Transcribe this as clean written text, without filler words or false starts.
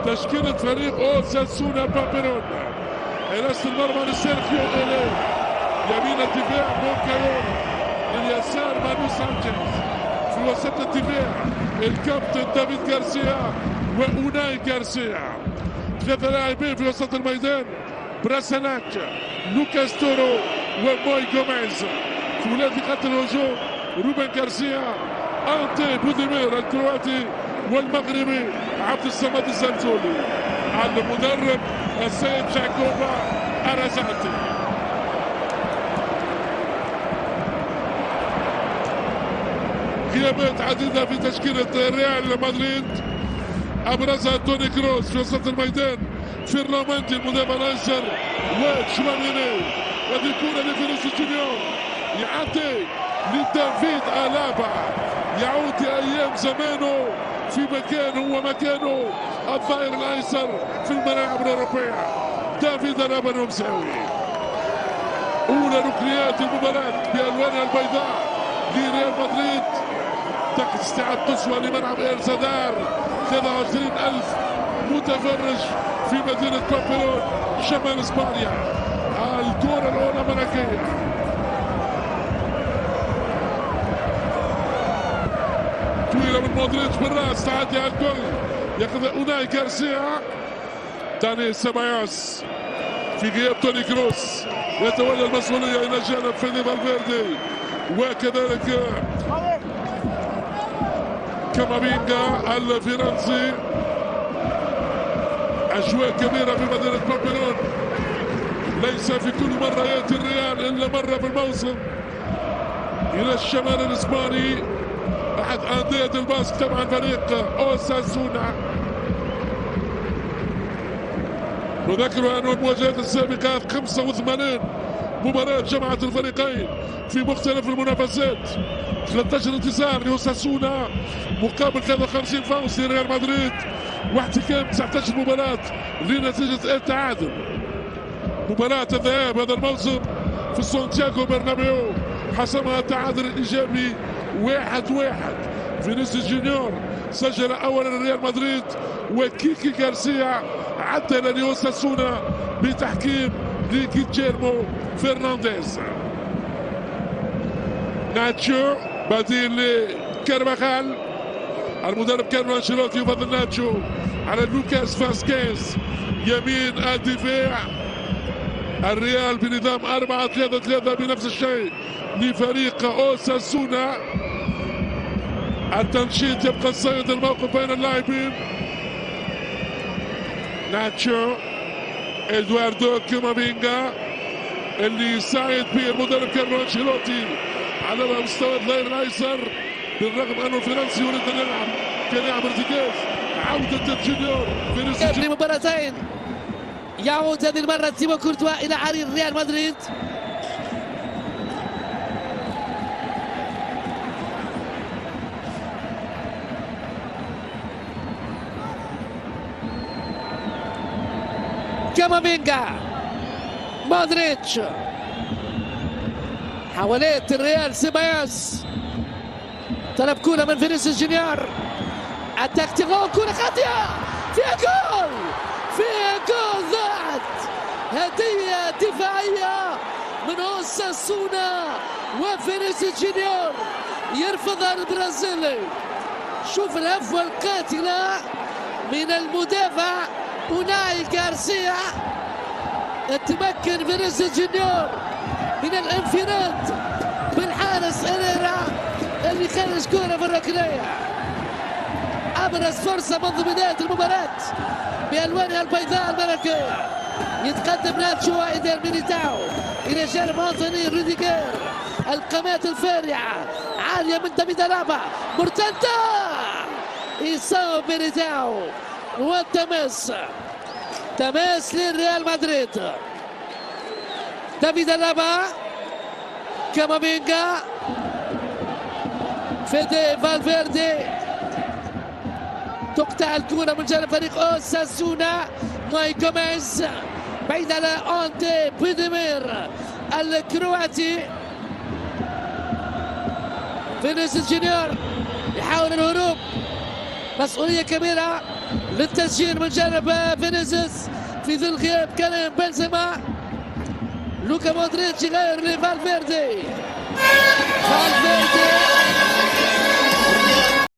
تشكيلة فريق أوساسونا بابيرون. حراسة المرمى لسيرخيو إيلي، يمين الدفاع بونكايون، لليسار مانو سانشيز، في وسط الدفاع الكابتن دافيد غارسيا وأوناي غارسيا. ثلاثة لاعبين في وسط الميدان، براساناك، لوكاس تورو وموي غوميز. في ولاية خط الهجوم روبن غارسيا، أنتي بوديمير الكرواتي، والمغربي عبد الصمد الزنزولي. على المدرب السيد جاكوبا أرازاتي. غيابات عديدة في تشكيلة ريال مدريد، أبرزها توني كروس في وسط الميدان، فيرناندي المدافع الأيسر، وتشواميني. هذه كرة لفينيسيوس جونيور، يعطي لدافيد ألابا، يعود لأيام زمانه في مكان هو مكانه الظهير الأيسر في الملاعب الأوروبية. دافيد ألابا النمساوي. أولى ركنيات المباراة بألوانها البيضاء لريال مدريد. تحت استعادة قصوى لملعب إيل سادار، 23,000 متفرج في مدينة بابيلون شمال إسبانيا. الكرة الأولى ملكية. طويلة من مودريتش بالراس، تعدي على الكل، ياخذ أوناي غارسيا. داني سيبايوس في غياب توني كروس يتولى المسؤولية إلى جانب فيدي فالفيردي، وكذلك كامافينجا الفرنسي. أجواء كبيرة في مدينة بابيلون. ليس في كل مرة يأتي الريال إلا مرة في الموسم إلى الشمال الإسباني، أحد أندية الباسك طبعا فريق أوساسونا. نذكر أن المواجهات السابقة 85 مباراة جمعت الفريقين في مختلف المنافسات، 13 انتصار لأوساسونا مقابل 53 فوز لريال مدريد، واحتكام 19 مباراة لنتيجة التعادل. مباراة الذهاب هذا الموسم في سانتياغو برنابيو حسمها التعادل الإيجابي 1-1. فينيسيوس جونيور سجل أولا لريال مدريد، وكيكي غارسيا عدل لأوساسونا بتحكيم لجيرمو فرنانديز. ناتشو بديل لكارفاخال. المدرب كارلو أنشيلوتي يفضل ناتشو على لوكاس فاسكيز يمين الدفاع. الريال بنظام 4-3-3 بنفس الشيء لفريق أوساسونا. التنشيط يبقى السيد الموقف بين اللاعبين. ناتشو، إدواردو كامافينجا اللي يساعد به المدرب كارلو أنشيلوتي على مستوى الظهير الأيسر، بالرغم أنه الفرنسي يريد أن يلعب كلاعب ارتكاز. عودة جونيور في مباراتين، يعود هذه المرة تيمو كورتوا إلى حرير ريال مدريد. كامافينجا، مودريتش، حاولت الريال سيبايوس، طلب كرة من فينيسيوس جونيور، اتاك تيغو، كرة خاطئة، فيها جول، فيها جول، ضاعت هدية دفاعية من أوساسونا، وفينيسيوس جونيور يرفضها البرازيلي. شوف الهفوة القاتلة من المدافع أوناي غارسيا. تمكن فينيسيوس جونيور من الانفراد بالحارس إريرا اللي خرج كرة في الركنية. أبرز فرصة منذ بداية المباراة بألوانها البيضاء الملكية. يتقدم ناتشو وإيدير ميليتاو إلى جانب أنطوني روديغير. القامات الفارعة عالية من دافيد ألابا، مرتدة، يصاب ميليتاو، والتماس تماس للريال مدريد. دافيد ألابا، كامافينجا، فيدي فالفيردي، تقطع الكرة من جانب فريق أوساسونا. موي غوميز بعيد على أنتي بوديمير الكرواتي. فينيسيوس جونيور يحاول الهروب، مسؤولية كبيرة للتسجيل من جانب فينيسيوس في ظل غياب كريم بنزيما. لوكا مودريتش يغير لفالفيردي.